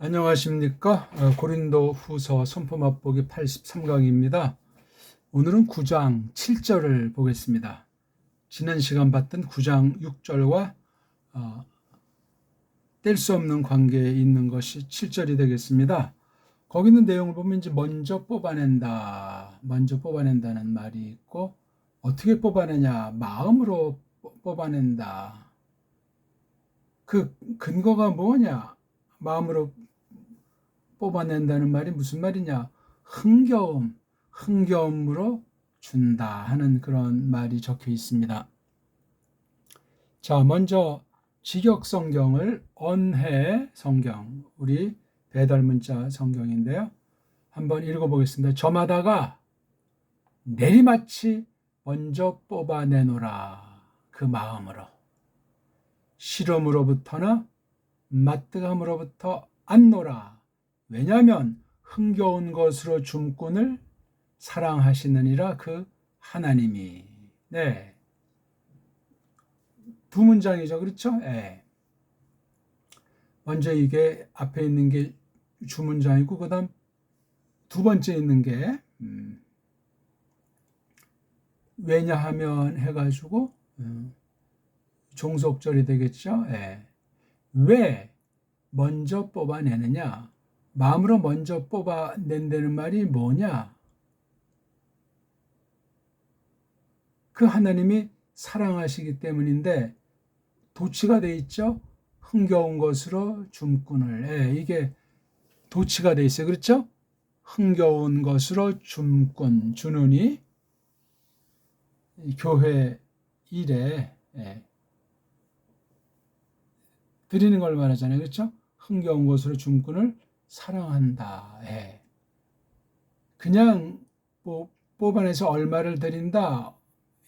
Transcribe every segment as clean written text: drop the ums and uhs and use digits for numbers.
안녕하십니까? 고린도 후서 선포 맛보기 83강입니다. 오늘은 9장 7절을 보겠습니다. 지난 시간 봤던 9장 6절과 뗄 수 없는 관계에 있는 것이 7절이 되겠습니다. 거기 있는 내용을 보면 이제 먼저 뽑아낸다는 말이 있고, 어떻게 뽑아내냐? 마음으로 뽑아낸다. 그 근거가 뭐냐? 마음으로 뽑아낸다는 말이 무슨 말이냐? 흥겨움으로 준다 하는 그런 말이 적혀 있습니다. 자, 먼저 직역 성경을 언해 성경, 우리 배달 문자 성경인데요. 한번 읽어보겠습니다. 저마다가 내리마치 먼저 뽑아내노라 그 마음으로, 시름으로부터나 맛득함으로부터 안노라. 왜냐하면 흥겨운 것으로 줌꾼을 사랑하시느니라 그 하나님이. 네, 두 문장이죠, 그렇죠? 네. 먼저 이게 앞에 있는 게 주문장이고, 그 다음 두 번째 있는 게 왜냐하면 해가지고 종속절이 되겠죠. 네. 왜 먼저 뽑아내느냐? 마음으로 먼저 뽑아낸다는 말이 뭐냐? 그 하나님이 사랑하시기 때문인데, 도치가 돼 있죠? 흥겨운 것으로 줌꾼을. 예, 이게 도치가 돼 있어요. 그렇죠? 흥겨운 것으로 줌꾼, 주는이 교회 일에 드리는 걸 말하잖아요. 그렇죠? 흥겨운 것으로 줌꾼을 사랑한다. 예. 그냥 뭐 뽑아내서 얼마를 드린다.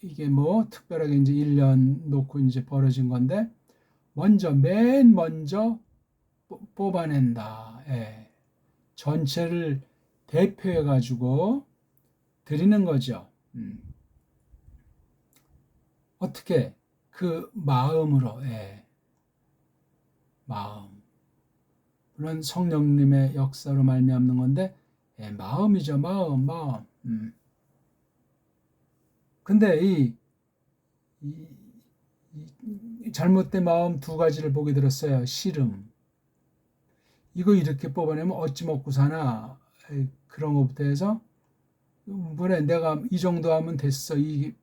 이게 뭐 특별하게 이제 1년 놓고 이제 벌어진 건데, 맨 먼저 뽑아낸다. 예. 전체를 대표해 가지고 드리는 거죠. 어떻게? 그 마음으로. 마음. 물론 성령님의 역사로 말미암는 건데, 마음이죠. 마음. 근데 이 잘못된 마음 두 가지를 보게 들었어요. 시름. 이거 이렇게 뽑아내면 어찌 먹고 사나? 그런 것부터 해서, 그래, 내가 이 정도 하면 됐어. 이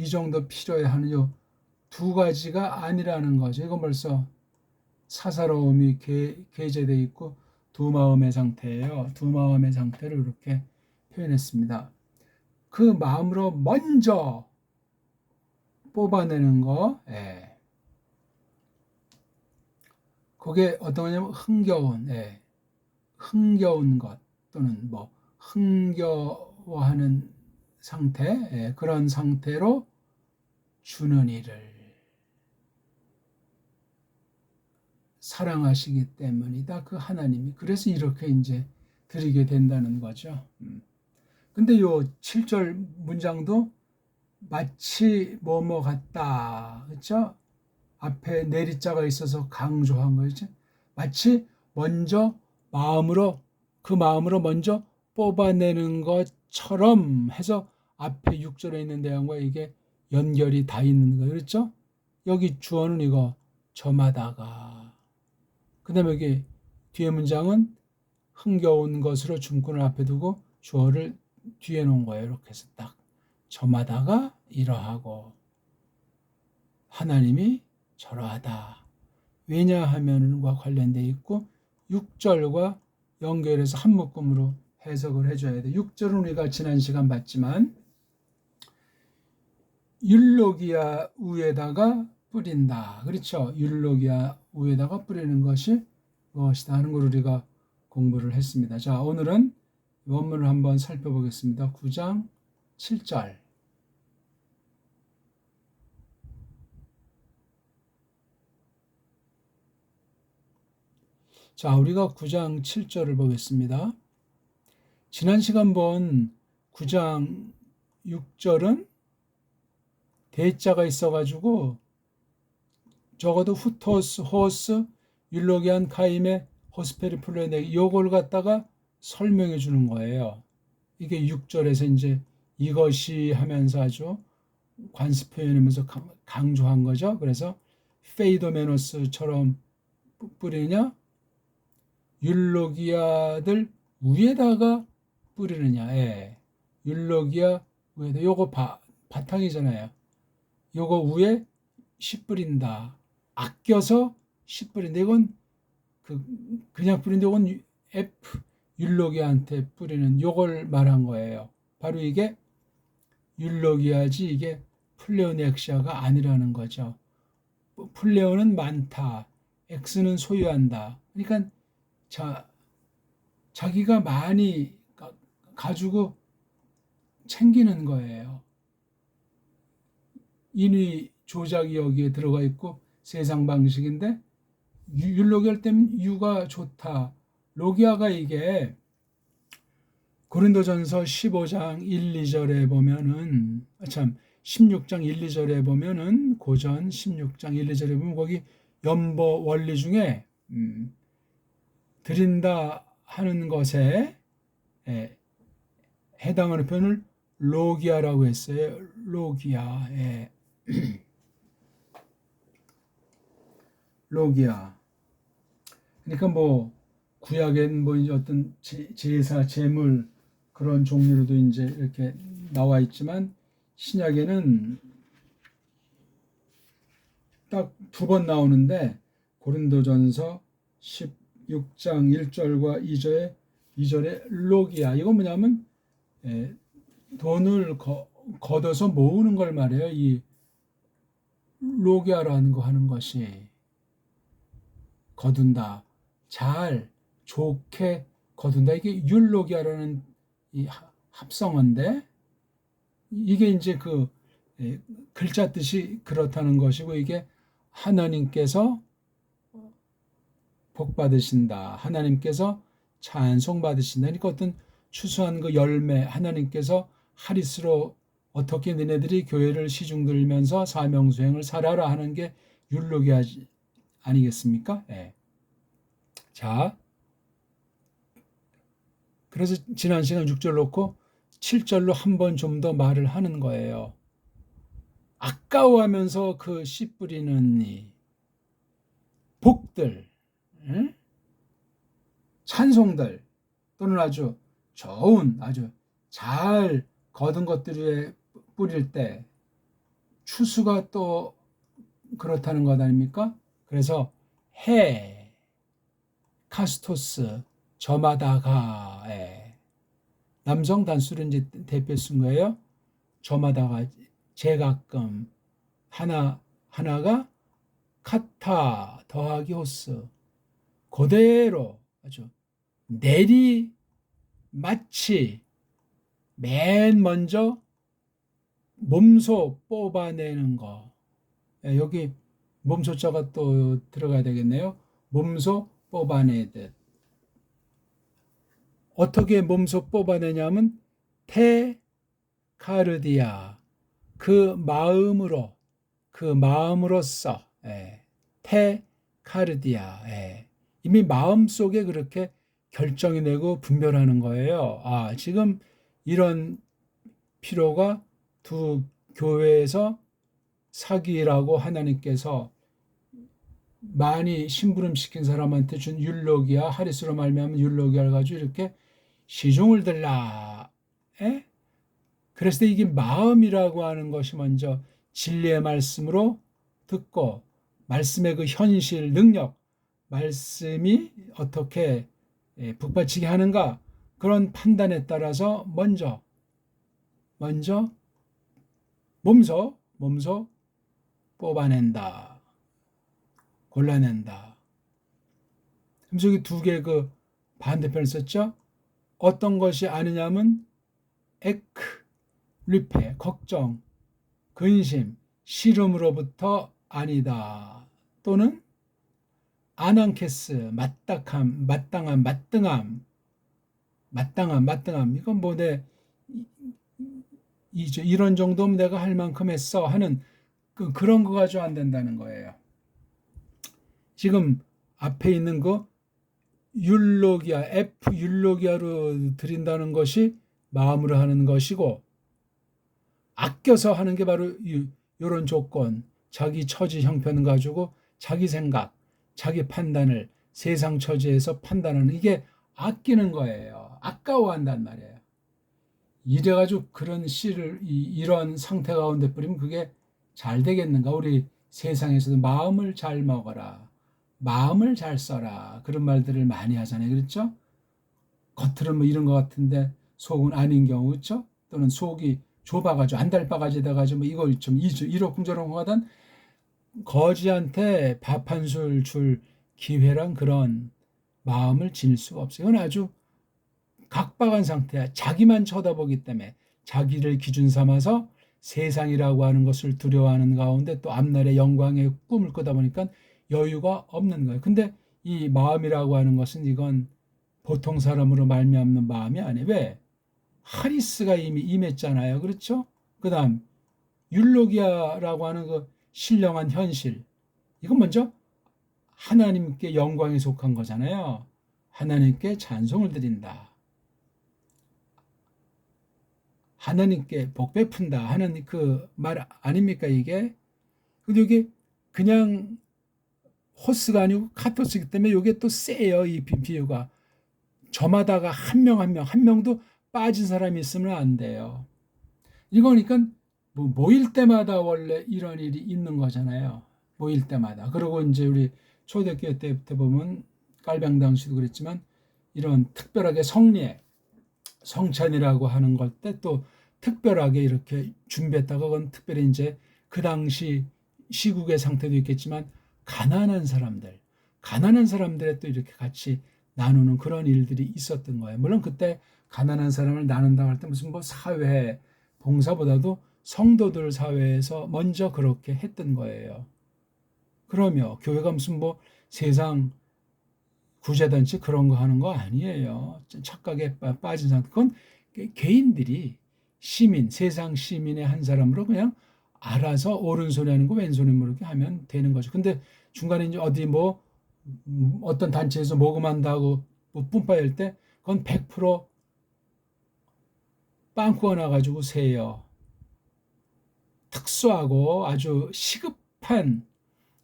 정도 필요해 하는 요 두 가지가 아니라는 거죠. 이건 벌써 사사로움이 게재되어 있고 두 마음의 상태예요. 두 마음의 상태를 이렇게 표현했습니다. 그 마음으로 먼저 뽑아내는 거, 그게 어떤 거냐면 흥겨운 것 또는 뭐 흥겨워하는 상태, 그런 상태로 주는 일을 사랑하시기 때문이다. 그 하나님이. 그래서 이렇게 이제 드리게 된다는 거죠. 근데 요 7절 문장도 마치 뭐뭐 같다. 그렇죠? 앞에 내리자가 있어서 강조한 거죠. 마치 먼저 그 마음으로 먼저 뽑아내는 것처럼 해서 앞에 6절에 있는 내용과 이게 연결이 다 있는 거예요. 그렇죠? 여기 주어는 이거 저마다가. 그 다음에 여기 뒤에 문장은 흥겨운 것으로 줌꾼을 앞에 두고 주어를 뒤에 놓은 거예요. 이렇게 해서 딱 저마다가 이러하고 하나님이 저러하다. 왜냐하면과 관련되어 있고 6절과 연결해서 한 묶음으로 해석을 해줘야 돼. 6절은 우리가 지난 시간 봤지만 율로기아 우에다가 뿌린다. 그렇죠? 율로기아 우에다가 뿌리는 것이 무엇이다 하는 걸 우리가 공부를 했습니다. 자, 오늘은 원문을 한번 살펴보겠습니다. 9장 7절. 자, 우리가 9장 7절을 보겠습니다. 지난 시간 본 9장 6절은 대자가 있어가지고 적어도 후토스, 호스, 율로기안 카임의 호스페리플로네 요걸 갖다가 설명해 주는 거예요. 이게 6절에서 이제 이것이 하면서 아주 관습 표현하면서 강조한 거죠. 그래서 페이도메노스처럼 뿌리느냐, 율로기아들 위에다가 뿌리느냐. 예. 율로기아 위에다 요거 바탕이잖아요. 요거 위에 씨 뿌린다. 아껴서 씨 뿌린다. 이건 그냥 뿌린데 이건 F 율로기아한테 뿌리는 요걸 말한 거예요. 바로 이게 율로기아지 이게 플레오넥시아가 아니라는 거죠. 플레오는 많다. X는 소유한다. 그러니까 자기가 많이 가지고 챙기는 거예요. 인위 조작이 여기에 들어가 있고 세상 방식인데 율로기아 때문에 유가 좋다. 로기아가 이게 고린도전서 15장 1, 2절에 보면은 16장 1, 2절에 보면은 고전 16장 1, 2절에 보면 거기 연보 원리 중에 드린다 하는 것에 해당하는 표현을 로기아라고 했어요. 로기아. 로기아. 그러니까 뭐 구약엔 뭐 이제 어떤 제사, 제물 그런 종류로도 이제 이렇게 나와 있지만 신약에는 딱 2번 나오는데 고린도전서 16장 1절과 2절에 로기아. 이건 뭐냐면 돈을 걷어서 모으는 걸 말해요. 이 로기아라는 거 하는 것이 거둔다. 잘 좋게 거둔다. 이게 율로기아라는 이 합성어인데 이게 이제 그 글자 뜻이 그렇다는 것이고 이게 하나님께서 복 받으신다. 하나님께서 찬송 받으신다. 그러니까 어떤 추수한 그 열매 하나님께서 하리스로 어떻게 너네들이 교회를 시중 들면서 사명 수행을 살아라 하는 게 율로기아 아니겠습니까? 예. 자, 그래서 지난 시간 6절 놓고 7절로 한 번 좀 더 말을 하는 거예요. 아까워하면서 그 씨 뿌리는 이 복들, 찬송들 또는 아주 좋은 아주 잘 거둔 것들에 뿌릴 때 추수가 또 그렇다는 것 아닙니까? 그래서 해, 카스토스, 저마다가 남성 단수를 이제 대표 쓴 거예요. 저마다가 제가끔 하나가 카타 더하기 호스 그대로 아주 마치 맨 먼저 몸소 뽑아내는 거. 여기 몸소자가 또 들어가야 되겠네요. 몸소 뽑아내듯. 어떻게 몸소 뽑아내냐면 테카르디아 그 마음으로써 테카르디아 이미 마음속에 그렇게 결정이 되고 분별하는 거예요. 지금 이런 필요가 두 교회에서 사기라고 하나님께서 많이 심부름시킨 사람한테 준 율로기아 하리스로 말미암은 율로기아를 가지고 이렇게 시중을 들라. 그랬을 때 이게 마음이라고 하는 것이 먼저 진리의 말씀으로 듣고 말씀의 그 현실 능력 말씀이 어떻게 북받치게 하는가 그런 판단에 따라서 먼저 몸소 뽑아낸다. 골라낸다. 그래서 여기 두 개 그 반대편을 썼죠. 어떤 것이 아니냐면 리페, 걱정, 근심, 시름으로부터 아니다. 또는 아난케스, 마땅함. 이건 뭐 이런 정도면 내가 할 만큼 했어 하는 그런 거 가지고 안 된다는 거예요. 지금 앞에 있는 거 율로기아, F 율로기아로 드린다는 것이 마음으로 하는 것이고, 아껴서 하는 게 바로 이런 조건, 자기 처지 형편 가지고 자기 생각, 자기 판단을 세상 처지에서 판단하는, 이게 아끼는 거예요. 아까워한단 말이에요. 이래가지고 그런 씨를 이런 상태 가운데 뿌리면 그게 잘 되겠는가? 우리 세상에서도 마음을 잘 먹어라, 마음을 잘 써라, 그런 말들을 많이 하잖아요. 그렇죠? 겉으로는 뭐 이런 것 같은데 속은 아닌 경우, 그렇죠? 또는 속이 좁아가지고 안달바가지 돼가지고 뭐 이거 좀 이러쿵저러쿵 하던 거지한테 밥 한 술 줄 기회란 그런 마음을 지닐 수가 없어요. 이건 아주 각박한 상태야. 자기만 쳐다보기 때문에 자기를 기준 삼아서 세상이라고 하는 것을 두려워하는 가운데 또 앞날의 영광의 꿈을 꾸다 보니까 여유가 없는 거예요. 근데 이 마음이라고 하는 것은 이건 보통 사람으로 말미암는 마음이 아니에요. 왜? 하리스가 이미 임했잖아요. 그렇죠? 그 다음 율로기아라고 하는 그 신령한 현실, 이건 먼저 하나님께 영광에 속한 거잖아요. 하나님께 찬송을 드린다, 하나님께 복 베푼다 하는 그 말 아닙니까 이게? 근데 이게 그냥 호스가 아니고 카토스이기 때문에 이게 또 세요. 이 비유가 저마다가 한 명 한 명도 빠진 사람이 있으면 안 돼요. 이거니까 뭐 모일 때마다 원래 이런 일이 있는 거잖아요. 모일 때마다. 그리고 이제 우리 초대교회 때부터 보면 깔병 당시도 그랬지만 이런 특별하게 성례, 성찬이라고 하는 것 때 또 특별하게 이렇게 준비했다가 그건 특별히 이제 그 당시 시국의 상태도 있겠지만 가난한 사람들의 또 이렇게 같이 나누는 그런 일들이 있었던 거예요. 물론 그때 가난한 사람을 나눈다고 할 때 무슨 뭐 사회 봉사보다도 성도들 사회에서 먼저 그렇게 했던 거예요. 그러며 교회가 무슨 뭐 세상 구제단체 그런 거 하는 거 아니에요. 착각에 빠진 상태. 그건 개인들이 시민, 세상 시민의 한 사람으로 그냥 알아서 옳은소리 하는 거 왼손에 모르게 하면 되는 거죠. 근데 중간에 이제 어디 뭐 어떤 단체에서 모금한다고 뭐 뿜빠일 때 그건 100% 빵꾸가 나가지고 세요. 특수하고 아주 시급한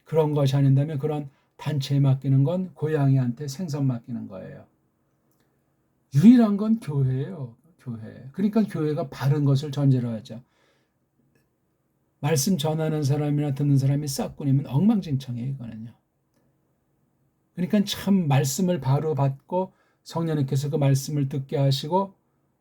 그런 것이 아닌다면 그런 단체에 맡기는 건 고양이한테 생선 맡기는 거예요. 유일한 건 교회예요. 교회. 그러니까 교회가 바른 것을 전제로 하죠. 말씀 전하는 사람이나 듣는 사람이 싹군이면 엉망진창이에요. 이거는요. 그러니까 참 말씀을 바로 받고 성령님께서 그 말씀을 듣게 하시고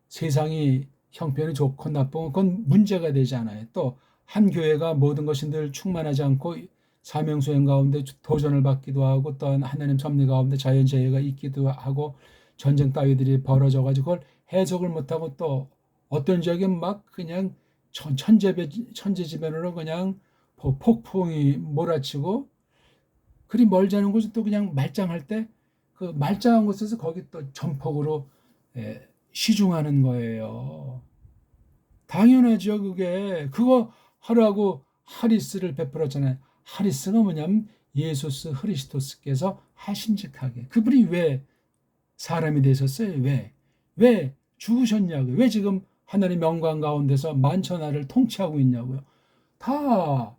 세상이 형편이 좋고 나쁘고 그건 문제가 되지 않아요. 또 한 교회가 모든 것이 늘 충만하지 않고 사명 수행 가운데 도전을 받기도 하고 또한 하나님 섭리 가운데 자연재해가 있기도 하고 전쟁 따위들이 벌어져 가지고 그걸 해석을 못하고 또 어떤 지역엔 막 그냥 천재지변으로 그냥 폭풍이 몰아치고 그리 멀지 않은 곳은 또 그냥 말짱할 때 그 말짱한 곳에서 거기 또 전폭으로 시중하는 거예요. 당연하죠. 그거 하라고 하리스를 베풀었잖아요. 하리스가 뭐냐면 예수스 흐리스토스께서 하신직하게 그분이 왜 사람이 되셨어요? 왜 죽으셨냐고요? 왜 지금 하나님 영광 가운데서 만천하를 통치하고 있냐고요? 다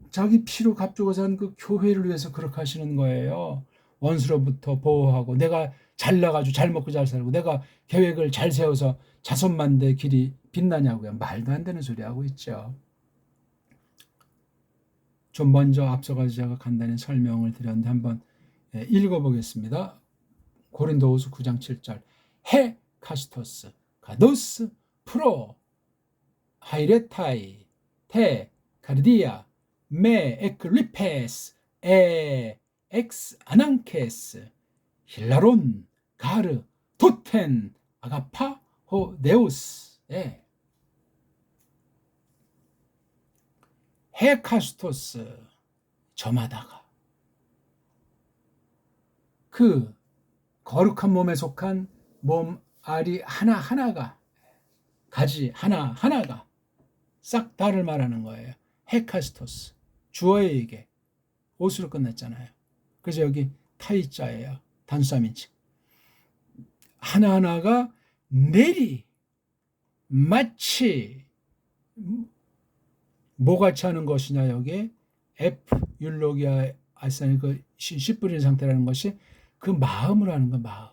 자기 피로 값주고 산 그 교회를 위해서 그렇게 하시는 거예요. 원수로부터 보호하고 내가 잘나가지고 잘 먹고 잘 살고 내가 계획을 잘 세워서 자손만대 길이 빛나냐고요. 말도 안 되는 소리 하고 있죠. 좀 먼저 앞서가서 제가 간단히 설명을 드렸는데 한번 읽어보겠습니다. 고린도후서 9장 7절 헤 카스토스 가도스 프로 하이레타이 테 카르디아 메 에클리페스 에 엑스 아난케스 힐라론 가르 토텐 아가파 호 네우스 헤카스토스 저마다가 그 거룩한 몸에 속한 몸 알이 하나하나가 가지 하나하나가 싹 다를 말하는 거예요. 헤카스토스 주어에게 옷으로 끝났잖아요. 그래서 여기 타이자예요. 단수삼인칭. 하나하나가 내리 마치 뭐같이 하는 것이냐. 여기에 F 율로기아 알산이 그 씨 뿌리는 상태라는 것이 그 마음으로 하는 거. 마음.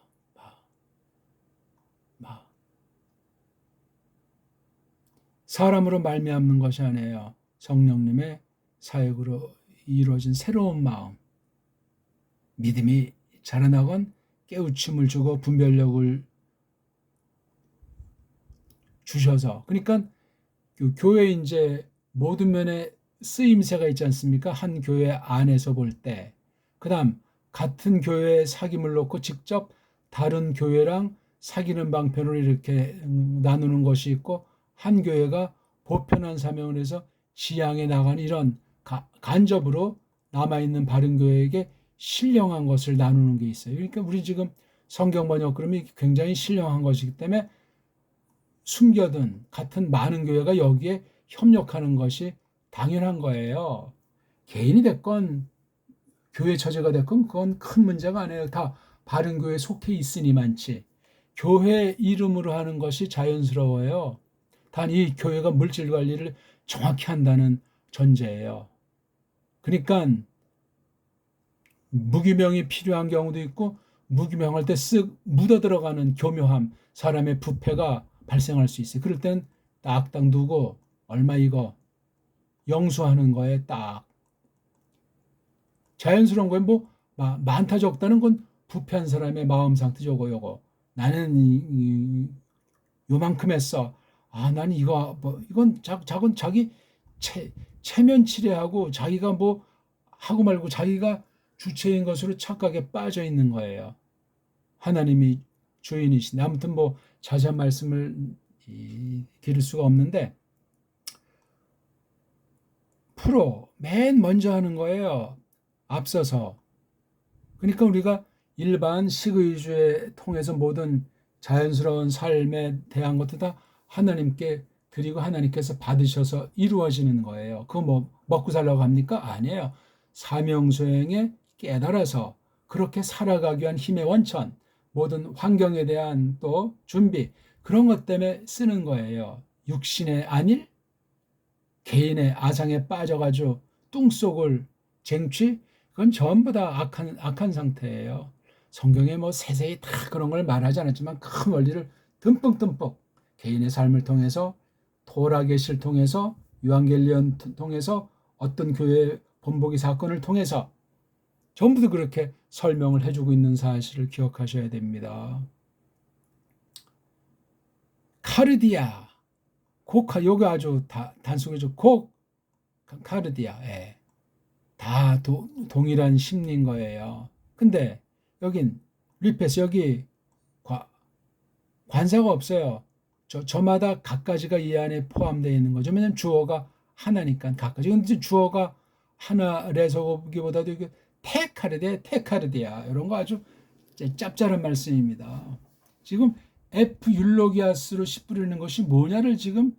사람으로 말미암는 것이 아니에요. 성령님의 사역으로 이루어진 새로운 마음. 믿음이 자라나건 깨우침을 주고 분별력을 주셔서, 그러니까 교회 이제 모든 면에 쓰임새가 있지 않습니까? 한 교회 안에서 볼 때. 그다음 같은 교회에 사귐을 놓고 직접 다른 교회랑 사귀는 방편으로 이렇게 나누는 것이 있고, 한 교회가 보편한 사명을 해서 지향해 나가는 이런 간접으로 남아있는 바른 교회에게 신령한 것을 나누는 게 있어요. 그러니까 우리 지금 성경 번역 그러면 굉장히 신령한 것이기 때문에 숨겨둔 같은 많은 교회가 여기에 협력하는 것이 당연한 거예요. 개인이 됐건 교회 처제가 됐건 그건 큰 문제가 아니에요. 다 바른 교회에 속해 있으니만치. 교회 이름으로 하는 것이 자연스러워요. 단 이 교회가 물질 관리를 정확히 한다는 전제예요. 그러니까 무기명이 필요한 경우도 있고, 무기명할 때 쓱 묻어 들어가는 교묘함, 사람의 부패가 발생할 수 있어요. 그럴 땐 딱딱 두고 얼마 이거 영수하는 거에 딱 자연스러운 거에 뭐 많다 적다는 건 부패한 사람의 마음 상태 요거 나는 요만큼 했어. 나는 이거 뭐 이건 작은 자기 체면 치레하고 자기가 뭐 하고 말고 자기가 주체인 것으로 착각에 빠져 있는 거예요. 하나님이 주인이신데. 아무튼 뭐 자세한 말씀을 기를 수가 없는데, 프로 맨 먼저 하는 거예요. 앞서서. 그러니까 우리가 일반 식의주에 통해서 모든 자연스러운 삶에 대한 것도 다 하나님께 드리고 하나님께서 받으셔서 이루어지는 거예요. 그거 뭐 먹고 살라고 합니까? 아니에요. 사명 수행에 깨달아서 그렇게 살아가기 위한 힘의 원천, 모든 환경에 대한 또 준비, 그런 것 때문에 쓰는 거예요. 육신의 안일, 개인의 아상에 빠져가지고 뚱속을 쟁취, 그건 전부 다 악한 상태예요. 성경에 뭐 세세히 다 그런 걸 말하지 않았지만 큰 원리를 듬뿍듬뿍 개인의 삶을 통해서, 토라겟을 통해서, 유한겔리온 통해서, 어떤 교회 본보기 사건을 통해서 전부 다 그렇게 설명을 해주고 있는 사실을 기억하셔야 됩니다. 카르디아, 요게 아주 단순해져. 카르디아, 예. 다 동일한 심리인 거예요. 근데 여긴 리페스, 여기 관사가 없어요. 저마다 각가지가 이 안에 포함되어 있는 거죠. 왜냐면 주어가 하나니까 각가지. 근데 주어가 하나라서 보기보다도 이게 테카르디아 이런 거 아주 짭짤한 말씀입니다. 지금 F 율로기아스로 씨 뿌리는 것이 뭐냐를 지금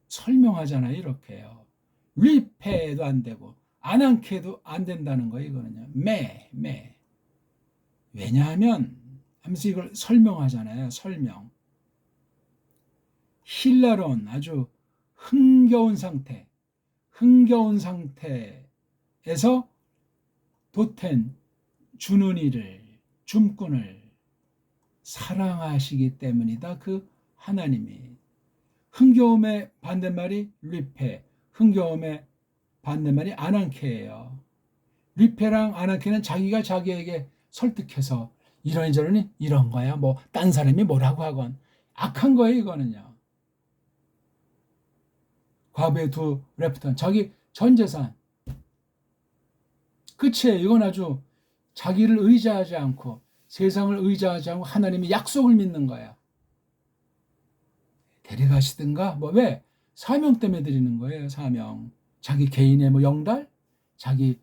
설명하잖아요. 이렇게요. 리페도 안 되고 아난케도 안 된다는 거예요. 이거는요. 왜냐하면 하면서 이걸 설명하잖아요. 설명. 힐라론, 아주 흥겨운 상태에서 돛텐 주는 이를, 줌꾼을 사랑하시기 때문이다. 그 하나님이. 흥겨움의 반대말이 리페, 흥겨움의 반대말이 아난케예요. 리페랑 아난케는 자기가 자기에게 설득해서 이러니 이런 거야. 뭐 딴 사람이 뭐라고 하건 악한 거예요. 이거는요. 과부의 두 레프턴, 자기 전 재산 끝이에요. 이건 아주 자기를 의지하지 않고 세상을 의지하지 않고 하나님의 약속을 믿는 거야. 데려가시든가 뭐 왜? 사명 때문에 드리는 거예요. 사명. 자기 개인의 뭐 영달, 자기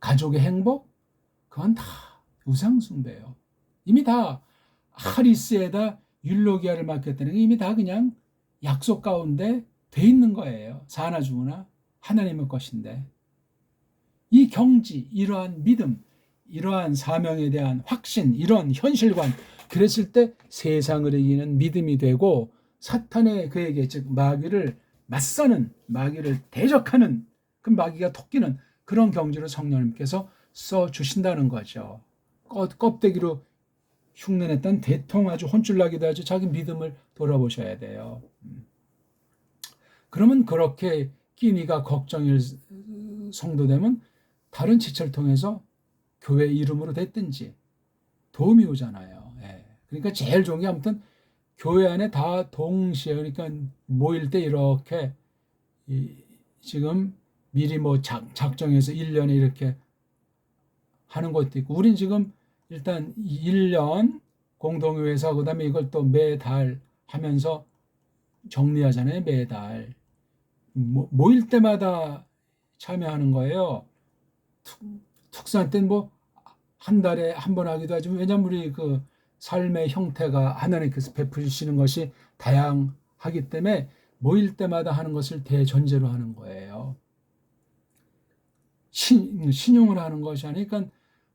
가족의 행복, 그건 다 우상숭배예요. 이미 다 하리스에다 율로기아를 맡겼다는 게 이미 다 그냥 약속 가운데 돼 있는 거예요. 사나 죽으나 하나님의 것인데. 이 경지, 이러한 믿음, 이러한 사명에 대한 확신, 이런 현실관, 그랬을 때 세상을 이기는 믿음이 되고 사탄의 그에게 즉 마귀를 맞서는, 마귀를 대적하는 그 마귀가 토끼는 그런 경지로 성령님께서 써주신다는 거죠. 껍데기로 흉내냈던 대통 아주 혼쭐나기도 하죠. 자기 믿음을 돌아보셔야 돼요. 그러면 그렇게 끼니가 걱정일 성도되면 다른 지체를 통해서 교회 이름으로 됐든지 도움이 오잖아요. 예. 그러니까 제일 좋은 게 아무튼 교회 안에 다 동시에 그러니까 모일 때 이렇게 지금 미리 뭐 작정해서 1년에 이렇게 하는 것도 있고 우린 지금 일단 1년 공동회사 그다음에 이걸 또 매달 하면서 정리하잖아요. 매달 모일 때마다 참여하는 거예요. 특수한 때는 뭐 한 달에 한 번 하기도 하지만 왜냐면 우리 그 삶의 형태가 하나님께서 베푸시는 것이 다양하기 때문에 모일 때마다 하는 것을 대전제로 하는 거예요. 신용을 하는 것이 아니니까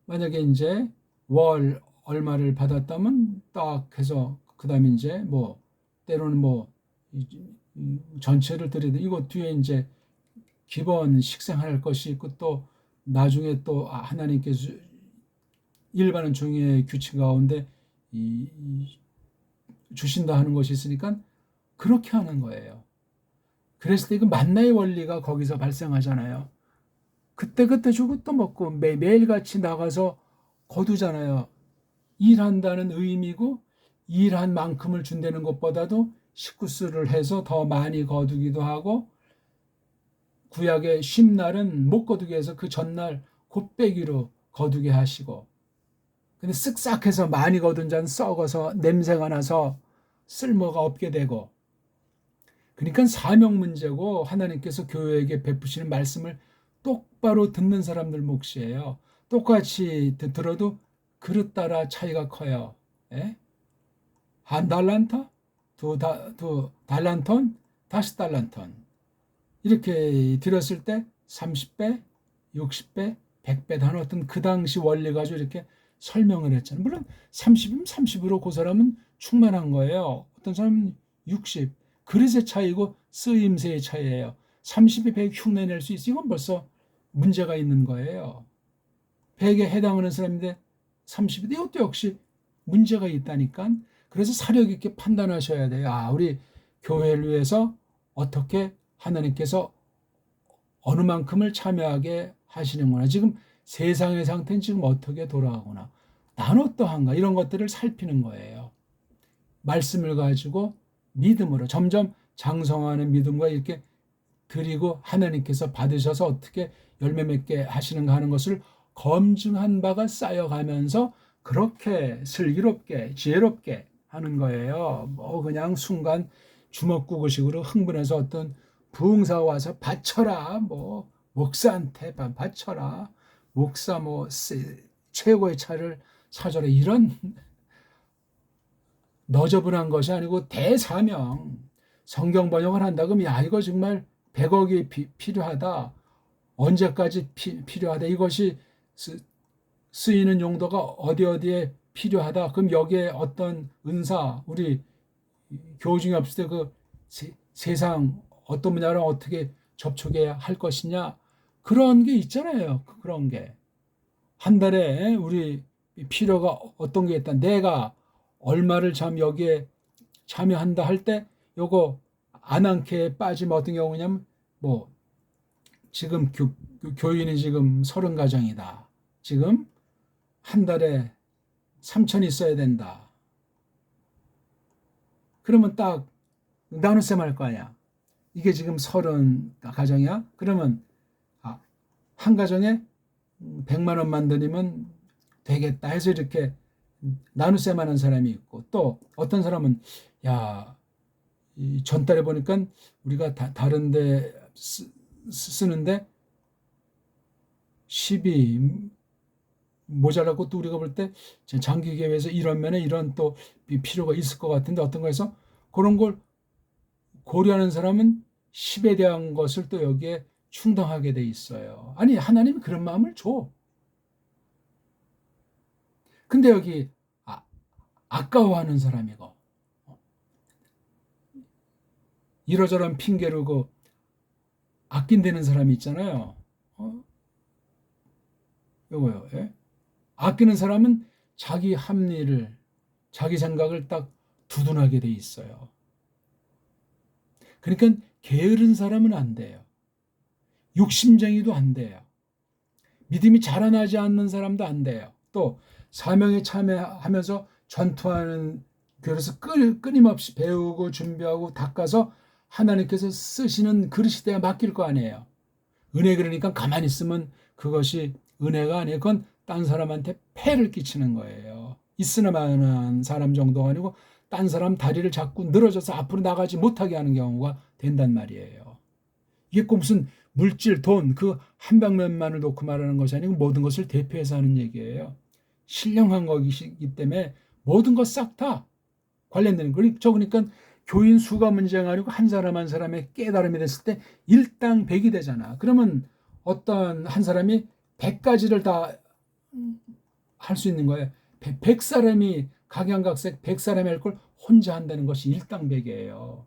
만약에 이제 월 얼마를 받았다면 딱 해서 그다음에 이제 뭐 때로는 뭐 전체를 드리든 이거 뒤에 이제 기본 식생할 것이 있고 또 나중에 또 하나님께서 일반은 중의 규칙 가운데 주신다 하는 것이 있으니까 그렇게 하는 거예요. 그랬을 때 그 만나의 원리가 거기서 발생하잖아요. 그때 주고 또 먹고 매일같이 나가서 거두잖아요. 일한다는 의미고 일한 만큼을 준다는 것보다도 식구수를 해서 더 많이 거두기도 하고 구약의 쉼날은 못 거두게 해서 그 전날 곱빼기로 거두게 하시고 근데 쓱싹해서 많이 거둔 자는 썩어서 냄새가 나서 쓸모가 없게 되고 그러니까 사명 문제고 하나님께서 교회에게 베푸시는 말씀을 똑바로 듣는 사람들 몫이에요. 똑같이 들어도 그릇 따라 차이가 커요. 예? 한 달란터, 두 달란톤, 5달란톤 이렇게 들었을 때 30배, 60배, 100배 한 어떤 그 당시 원리 가지고 이렇게 설명을 했잖아요. 물론 30이면 30으로 그 사람은 충만한 거예요. 어떤 사람은 60. 그릇의 차이고 쓰임새의 차이예요. 30이 100 흉내낼 수 있어. 이건 벌써 문제가 있는 거예요. 100에 해당하는 사람인데 30인데 이것도 역시 문제가 있다니까. 그래서 사력 있게 판단하셔야 돼요. 아, 우리 교회를 위해서 어떻게 하나님께서 어느 만큼을 참여하게 하시는구나. 지금 세상의 상태는 지금 어떻게 돌아가구나. 난 어떠한가 이런 것들을 살피는 거예요. 말씀을 가지고 믿음으로 점점 장성하는 믿음과 이렇게 드리고 하나님께서 받으셔서 어떻게 열매 맺게 하시는가 하는 것을 검증한 바가 쌓여가면서 그렇게 슬기롭게 지혜롭게 하는 거예요. 뭐 그냥 순간 주먹구구식으로 흥분해서 어떤 부흥사 와서 바쳐라 뭐 목사한테 바쳐라 목사 뭐 최고의 차를 사줘라 이런 너저분한 것이 아니고 대사명 성경 번역을 한다 그러면 야 이거 정말 100억이 필요하다 언제까지 필요하다 이것이 쓰이는 용도가 어디에 필요하다 그럼 여기에 어떤 은사 우리 교우 중에 없을 때 그 세상 어떤 분야로 어떻게 접촉해야 할 것이냐 그런 게 있잖아요. 그런 게 한 달에 우리 필요가 어떤 게 있다. 내가 얼마를 참 여기에 참여한다 할 때 요거 안한케 빠지면 어떤 경우냐면 뭐 지금 교인이 지금 30가정이다. 지금 한 달에 3천 있어야 된다. 그러면 딱 나눗셈 할 거 아니야. 이게 지금 30가정이야. 그러면 한 가정에 100만 원만 드리면 되겠다 해서 이렇게 나눗셈 하는 사람이 있고 또 어떤 사람은 야, 이 전달에 보니까 우리가 다른 데 쓰는데 10이 모자라고 또 우리가 볼 때 장기 계획에서 이런 면에 이런 또 필요가 있을 것 같은데 어떤 거에서 그런 걸 고려하는 사람은 10에 대한 것을 또 여기에 충당하게 돼 있어요. 아니 하나님이 그런 마음을 줘. 근데 여기 아까워하는 사람이고 이러저런 핑계로 아낀다는 사람이 있잖아요. 요거요. 예? 아끼는 사람은 자기 합리를, 자기 생각을 딱 두둔하게 돼 있어요. 그러니까 게으른 사람은 안 돼요. 욕심쟁이도 안 돼요. 믿음이 자라나지 않는 사람도 안 돼요. 또 사명에 참여하면서 전투하는 교회에서 끊임없이 배우고 준비하고 닦아서 하나님께서 쓰시는 그릇이 돼야 맡길 거 아니에요. 은혜 그러니까 가만히 있으면 그것이 은혜가 아니에요. 그건 딴 사람한테 폐를 끼치는 거예요. 있으나마나한 사람 정도가 아니고 딴 사람 다리를 자꾸 늘어져서 앞으로 나가지 못하게 하는 경우가 된단 말이에요. 이게 꼭 무슨 물질, 돈, 그 한 방면만을 놓고 말하는 것이 아니고 모든 것을 대표해서 하는 얘기예요. 신령한 것이기 때문에 모든 것 싹 다 관련되는 거예요. 그러니까 교인 수가 문제가 아니고 한 사람 한 사람의 깨달음이 됐을 때 일당백이 되잖아. 그러면 어떤 한 사람이 100가지를 다 할 수 있는 거예요. 100사람이 각양각색 100사람이 할 걸 혼자 한다는 것이 일당백이에요.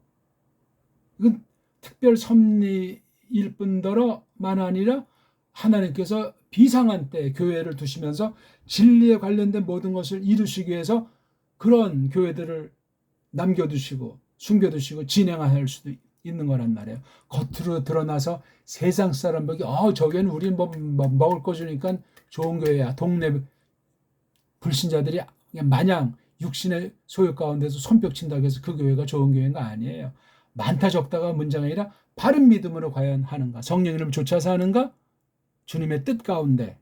이건 특별 섭리일 뿐더러만 아니라 하나님께서 비상한 때 교회를 두시면서 진리에 관련된 모든 것을 이루시기 위해서 그런 교회들을 남겨두시고 숨겨두시고 진행할 수도 있는 거란 말이에요. 겉으로 드러나서 세상 사람 보기 저기는 우리 뭐 먹을 거 주니까 좋은 교회야. 동네 불신자들이 그냥 마냥 육신의 소욕 가운데서 손뼉친다고 해서 그 교회가 좋은 교회가 아니에요. 많다 적다가 문제가 아니라 바른 믿음으로 과연 하는가, 성령 이름 쫓아서 하는가, 주님의 뜻 가운데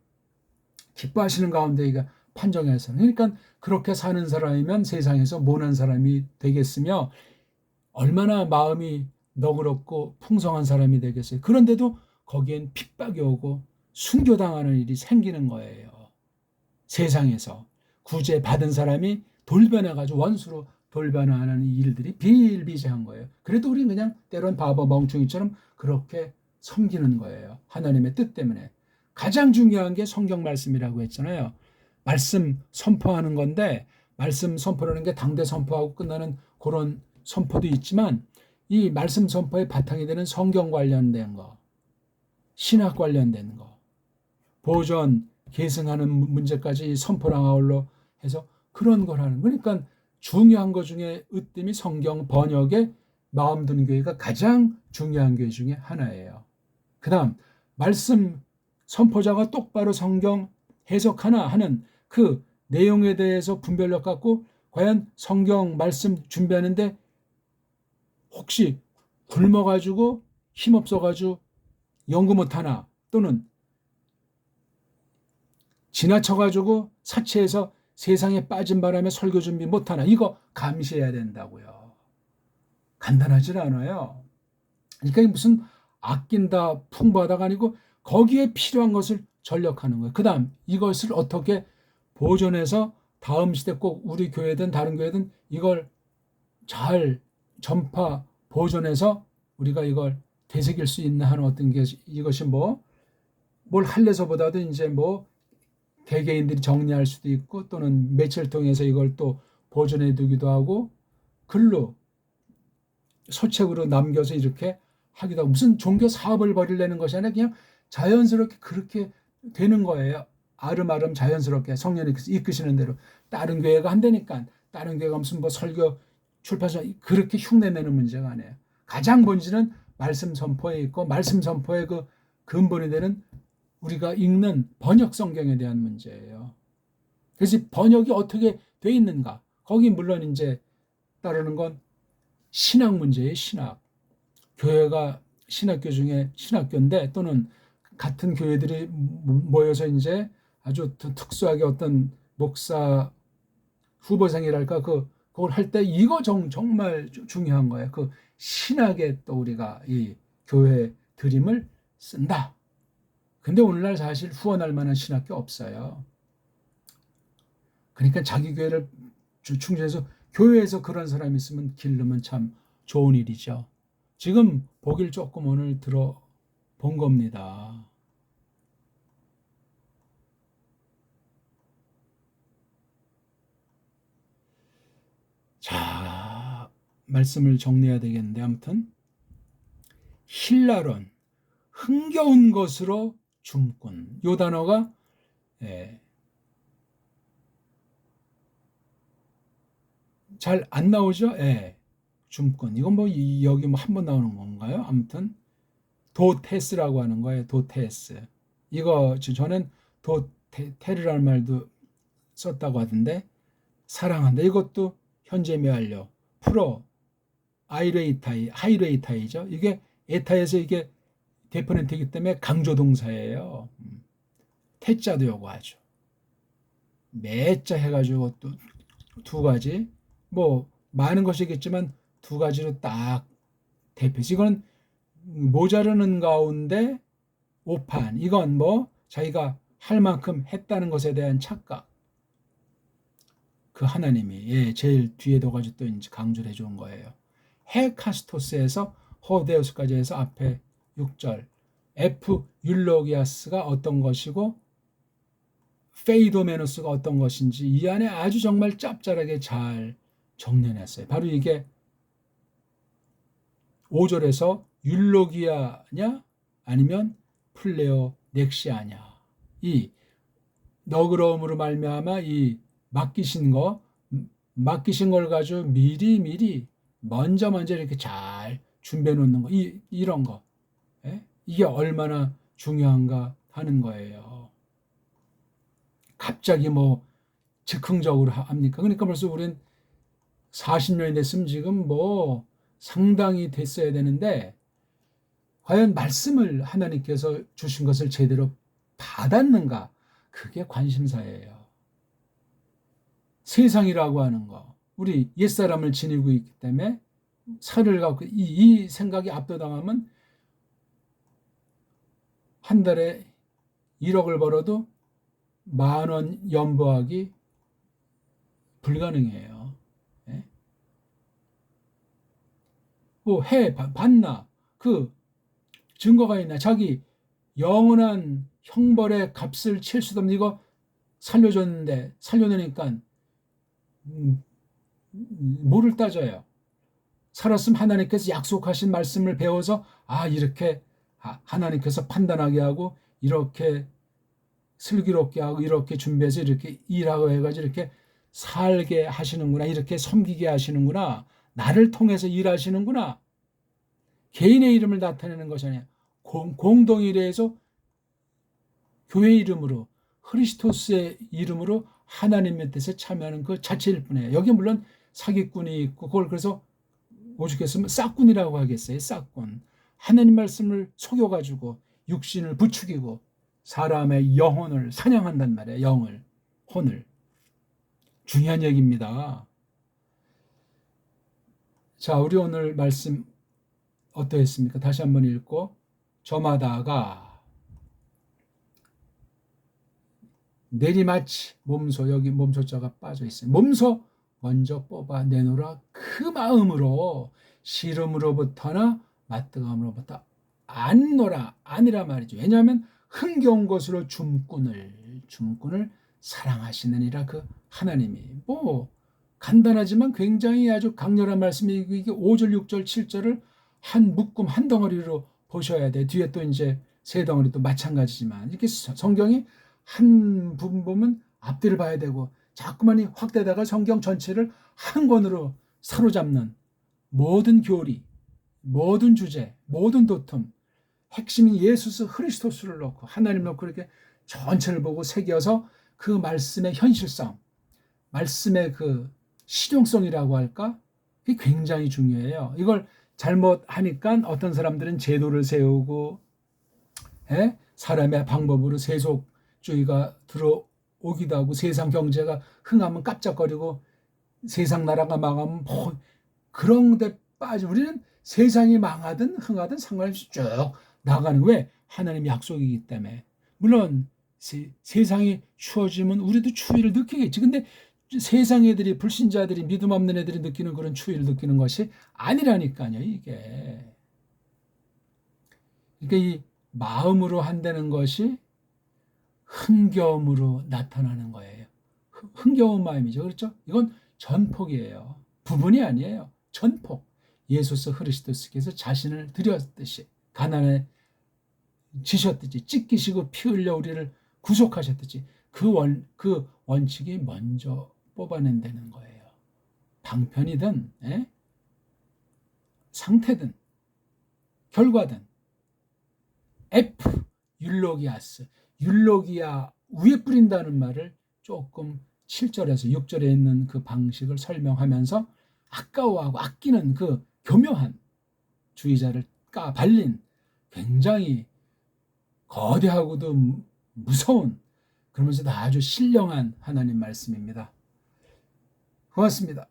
기뻐하시는 가운데 이가 판정해서, 그러니까 그렇게 사는 사람이면 세상에서 모난 사람이 되겠으며 얼마나 마음이 너그럽고 풍성한 사람이 되겠어요. 그런데도 거기엔 핍박이 오고 순교당하는 일이 생기는 거예요. 세상에서 구제받은 사람이 돌변해가지고 원수로 돌변하는 일들이 비일비재한 거예요. 그래도 우리는 그냥 때론 바보 멍충이처럼 그렇게 섬기는 거예요. 하나님의 뜻 때문에. 가장 중요한 게 성경 말씀이라고 했잖아요. 말씀 선포하는 건데, 말씀 선포라는 게 당대 선포하고 끝나는 그런 선포도 있지만, 이 말씀 선포의 바탕이 되는 성경 관련된 거, 신학 관련된 거, 보존, 계승하는 문제까지 선포랑 아울러 해서 그런 거라는, 그러니까 중요한 것 중에 으뜸이 성경 번역에 마음 든 교회가 가장 중요한 교회 중에 하나예요. 그 다음 말씀 선포자가 똑바로 성경 해석하나 하는 그 내용에 대해서 분별력 갖고 과연 성경 말씀 준비하는데 혹시 굶어가지고 힘없어가지고 연구 못하나, 또는 지나쳐가지고 사치해서 세상에 빠진 바람에 설교 준비 못하나, 이거 감시해야 된다고요. 간단하지 않아요. 그러니까 무슨 아낀다 풍부하다가 아니고 거기에 필요한 것을 전력하는 거예요. 그 다음 이것을 어떻게 보존해서 다음 시대 꼭 우리 교회든 다른 교회든 이걸 잘 전파 보존해서 우리가 이걸 되새길 수 있는 하는 어떤 게, 이것이 뭘 할래서보다도 이제 개개인들이 정리할 수도 있고 또는 매체를 통해서 이걸 또 보존해 두기도 하고 글로 소책으로 남겨서 이렇게 하기도 하고, 무슨 종교 사업을 벌이려는 것이 아니라 그냥 자연스럽게 그렇게 되는 거예요. 아름아름 자연스럽게 성령이 이끄시는 대로. 다른 교회가 한다니까 다른 교회가 무슨 설교 출판사 그렇게 흉내내는 문제가 아니에요. 가장 본질은 말씀 선포에 있고 말씀 선포의 그 근본이 되는 우리가 읽는 번역 성경에 대한 문제예요. 그래서 번역이 어떻게 돼 있는가? 거기 물론 이제 따르는 건 신학 문제예요. 신학. 교회가 신학교 중에 신학교인데 또는 같은 교회들이 모여서 이제 아주 특수하게 어떤 목사 후보생이랄까 그걸 할 때 이거 정말 중요한 거예요. 그 신학에 또 우리가 이 교회 드림을 쓴다. 근데 오늘날 사실 후원할 만한 신학교 없어요. 그러니까 자기 교회를 충전해서 교회에서 그런 사람이 있으면 기르면 참 좋은 일이죠. 지금 보길 조금 오늘 들어본 겁니다. 말씀을 정리해야 되겠는데, 아무튼 힐라론, 흥겨운 것으로 줌꾼. 요 단어가 잘 안 나오죠? 줌꾼. 이건 뭐 여기 뭐 한 번 나오는 건가요? 아무튼 도테스라고 하는 거예요. 도테스. 이거 저는 도테르라는 말도 썼다고 하던데, 사랑한다. 이것도 현재 메알려 프로 아이레이타이 하이레이타이죠. 이게 에타에서 이게 데퍼넌트이기 때문에 강조 동사예요. 태자도 요거 하죠. 매자 해가지고 또 두 가지, 뭐 많은 것이겠지만 두 가지로 딱 대표해서, 이거는 모자르는 가운데 오판, 이건 뭐 자기가 할 만큼 했다는 것에 대한 착각. 그 하나님이 제일 뒤에 둬가지고 또 이제 강조를 해준 거예요. 헤카스토스에서 호데우스까지 해서 앞에 6절 F 율로기아스가 어떤 것이고 페이도메노스가 어떤 것인지 이 안에 아주 정말 짭짤하게 잘 정리해놨어요. 바로 이게 5절에서 율로기아냐 아니면 플레오 넥시아냐, 이 너그러움으로 말미암아 이 맡기신 걸 가지고 미리 먼저 이렇게 잘 준비해 놓는 거, 이런 거, 이게 얼마나 중요한가 하는 거예요. 갑자기 뭐 즉흥적으로 합니까? 그러니까 벌써 우린 40년이 됐으면 지금 뭐 상당히 됐어야 되는데, 과연 말씀을 하나님께서 주신 것을 제대로 받았는가? 그게 관심사예요. 세상이라고 하는 거, 우리 옛사람을 지니고 있기 때문에 살을 갖고 이 생각이 압도당하면 한 달에 1억을 벌어도 10,000원 연보하기 불가능해요. 뭐 봤나? 그 증거가 있나? 자기 영원한 형벌의 값을 칠 수도 없는 이거 살려줬는데, 살려내니까 뭐를 따져요? 살았으면 하나님께서 약속하신 말씀을 배워서 이렇게 하나님께서 판단하게 하고 이렇게 슬기롭게 하고 이렇게 준비해서 이렇게 일하고 해가지고 이렇게 살게 하시는구나, 이렇게 섬기게 하시는구나, 나를 통해서 일하시는구나. 개인의 이름을 나타내는 것이 아니야. 공동일에서 교회 이름으로, 크리스토스의 이름으로 하나님의 뜻에 참여하는 그 자체일 뿐이에요. 여기 물론 사기꾼이 있고, 그걸 그래서 오죽했으면 싹꾼이라고 하겠어요. 싹꾼. 하나님 말씀을 속여가지고 육신을 부추기고 사람의 영혼을 사냥한단 말이에요. 영을, 혼을. 중요한 얘기입니다. 자, 우리 오늘 말씀 어떠했습니까? 다시 한번 읽고, 저마다가 내리마치 몸소, 여기 몸소자가 빠져 있어요. 몸소 먼저 뽑아 내놓으라. 그 마음으로 시름으로부터나 맛뜨거움으로부터 안노라, 아니라 말이죠. 왜냐하면 흥겨운 것으로 줌꾼을 사랑하시느니라. 그 하나님이 뭐 간단하지만 굉장히 아주 강렬한 말씀이, 이게 5절, 6절, 7절을 한 묶음 한 덩어리로 보셔야 돼. 뒤에 또 이제 세 덩어리 또 마찬가지지만, 이렇게 성경이 한 부분 보면 앞뒤를 봐야 되고, 자꾸만 확대다가 성경 전체를 한 권으로 사로잡는 모든 교리, 모든 주제, 모든 도톰, 핵심인 예수 그리스도를 놓고 하나님 놓고 이렇게 전체를 보고 새겨서 그 말씀의 현실성, 말씀의 그 실용성이라고 할까? 그게 굉장히 중요해요. 이걸 잘못하니까 어떤 사람들은 제도를 세우고 사람의 방법으로 세속주의가 들어오기도 하고, 세상 경제가 흥하면 깜짝거리고 세상 나라가 망하면 뭐 그런 데 빠져. 우리는 세상이 망하든 흥하든 상관없이 쭉 나가는, 왜? 하나님 약속이기 때문에. 물론 세상이 추워지면 우리도 추위를 느끼겠지. 근데 세상 애들이, 불신자들이, 믿음 없는 애들이 느끼는 그런 추위를 느끼는 것이 아니라니까요, 이게. 그러니까 이 마음으로 한다는 것이 흥겨움으로 나타나는 거예요. 흥겨운 마음이죠. 그렇죠? 이건 전폭이에요. 부분이 아니에요. 전폭 예수스 그리스도께서 자신을 드렸듯이 가난에 지셨듯이 찢기시고 피 흘려 우리를 구속하셨듯이 그 원칙이 먼저 뽑아낸다는 거예요. 방편이든 상태든 결과든 F 율로기아스 율로기아 위에 뿌린다는 말을 조금 7절에서 6절에 있는 그 방식을 설명하면서 아까워하고 아끼는 그 교묘한 주의자를 까발린 굉장히 거대하고도 무서운 그러면서도 아주 신령한 하나님 말씀입니다. 고맙습니다.